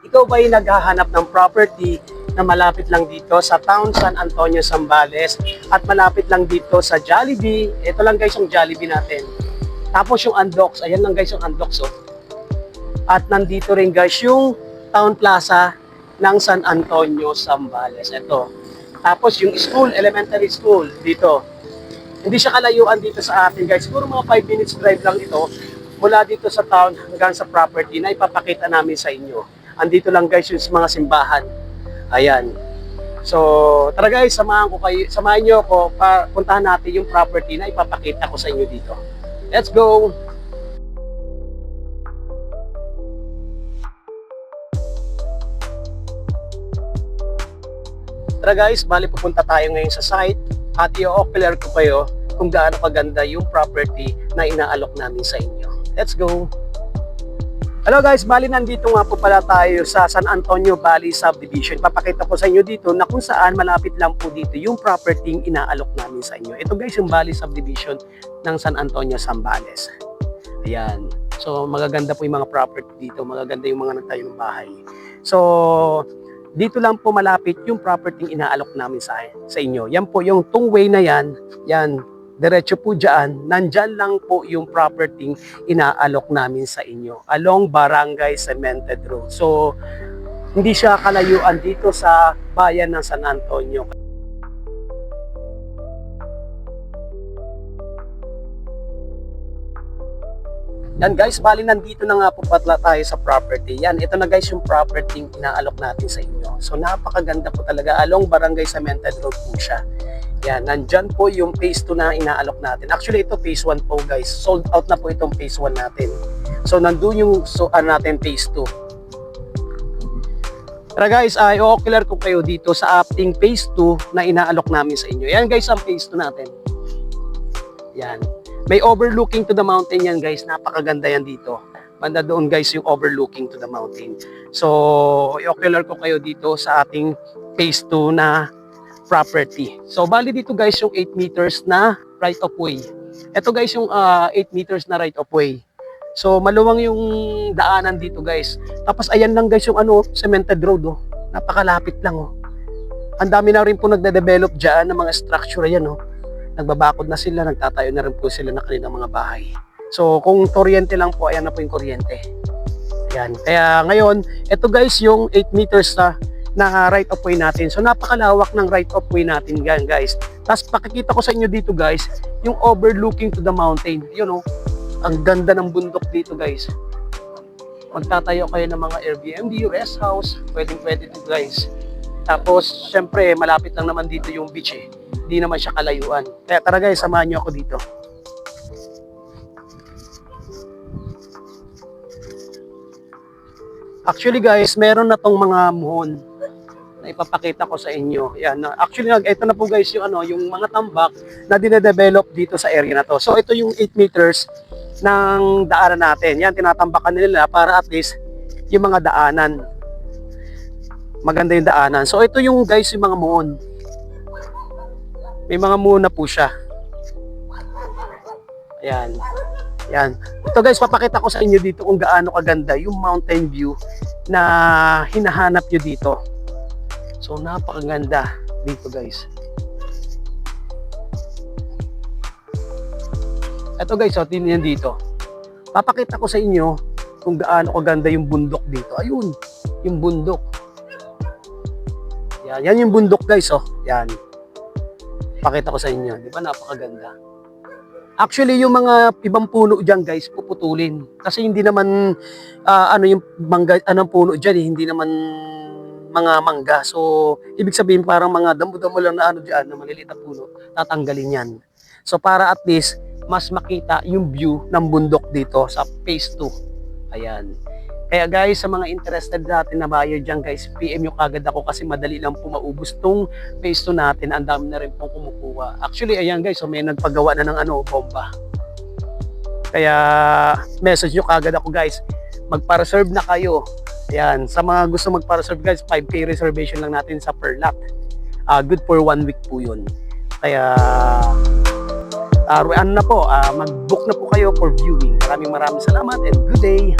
Ikaw ba'y naghahanap ng property na malapit lang dito sa Town San Antonio, Zambales at malapit lang dito sa Jollibee? Ito lang guys yung Jollibee natin. Tapos yung Undocs, ayan lang guys yung Undocs oh. At nandito rin guys yung Town Plaza ng San Antonio, Zambales. Ito. Tapos yung school, elementary school dito. Hindi siya kalayuan dito sa atin guys. Siguro mga 5 minutes drive lang ito mula dito sa town hanggang sa property na ipapakita namin sa inyo. Andito lang guys yung mga simbahan. Ayan. So, tara guys, samahan niyo ako para puntahan natin yung property na ipapakita ko sa inyo dito. Let's go! Tara guys, bali pupunta tayo ngayon sa site at i-o-clear ko kayo kung gaano kaganda yung property na inaalok namin sa inyo. Let's go! Hello guys, bali nandito nga po pala tayo sa San Antonio Valley Subdivision. Papakita ko sa inyo dito na kung saan malapit lang po dito yung property inaalok namin sa inyo. Ito guys yung Valley Subdivision ng San Antonio, Zambales. Ayan. So magaganda po yung mga property dito, magaganda yung mga nagtayo ng bahay. So dito lang po malapit yung property inaalok namin sa inyo. Yan po yung tungway na yan, diretso po dyan, nandyan lang po yung property inaalok namin sa inyo along Barangay Cemented Road. So, hindi siya kalayuan dito sa bayan ng San Antonio. Yan guys, bali nandito na nga po patla tayo sa property. Yan, ito na guys yung property inaalok natin sa inyo. So, napakaganda po talaga. Along Barangay Cemented Road po siya. Yan, nandyan po yung phase 2 na inaalok natin. Actually, ito phase 1 po guys. Sold out na po itong phase 1 natin. So, nandun yung natin phase 2. Tara guys, i-o-clear ko kayo dito sa ating phase 2 na inaalok namin sa inyo. Yan guys, ang phase 2 natin. Yan. May overlooking to the mountain yan guys. Napakaganda yan dito. Banda doon guys yung overlooking to the mountain. So, i-o-clear ko kayo dito sa ating phase 2 na property. So, bali dito guys yung 8 meters na right of way. Ito guys yung 8 meters na right of way. So, maluwang yung daanan dito guys. Tapos, ayan lang guys yung cemented road oh. Napakalapit lang oh. Ang dami na rin po nagde-develop dyan ng mga structure yan oh. Nagbabakod na sila, nagtatayo na rin po sila ng kanilang mga bahay. So, kung kuryente lang po, ayan na po yung kuryente. Ayan. Kaya ngayon, ito guys yung 8 meters na right of way natin. So napakalawak ng right of way natin yan guys. Tapos pakikita ko sa inyo dito guys, yung overlooking to the mountain. Yun oh, ang ganda ng bundok dito guys. Magtatayo kayo ng mga Airbnb, rest house, pwedeng ito guys. Tapos syempre malapit lang naman dito yung beach eh. Hindi naman siya kalayuan. Kaya tara guys, samahan nyo ako dito. Actually guys, meron na tong mga muhon na ipapakita ko sa inyo. Yan. Actually, ito na po guys yung yung mga tambak na dine-develop dito sa area na to. So ito yung 8 meters ng daanan natin. Yan, tinatambakan nila para at least yung mga daanan. Maganda yung daanan. So ito yung guys yung mga muon. May mga muon na po siya. Ayan. Yan. Ito guys, papakita ko sa inyo dito kung gaano kaganda yung mountain view na hinahanap nyo dito. So, napakaganda dito guys. Ito guys, tingnan dito. Papakita ko sa inyo kung gaano kaganda yung bundok dito. Ayun, yung bundok. Yan yung bundok guys, oh. Yan. Pakita ko sa inyo. Di ba napakaganda? Actually, yung mga ibang puno dyan guys, puputulin. Kasi hindi naman, yung mangga, anong puno dyan, hindi naman mga mangga. So, ibig sabihin parang mga damo-damo lang na dyan, na maliliit na puno, tatanggalin yan. So, para at least, mas makita yung view ng bundok dito sa phase 2. Ayan. Kaya guys, sa mga interested natin na buyer dyan guys, PM nyo kagad ako kasi madali lang po maubos tong phase 2 natin. Ang dami na rin pong kumukuha. Actually, ayan guys, so may nagpagawa na ng bomba. Kaya, message nyo kagad ako guys. Magpa-reserve na kayo. Ayan, sa mga gusto magpa-reserve guys, 5K reservation lang natin sa per lot. Good for 1 week po yun. Kaya, mag-book na po kayo for viewing. Maraming salamat and good day!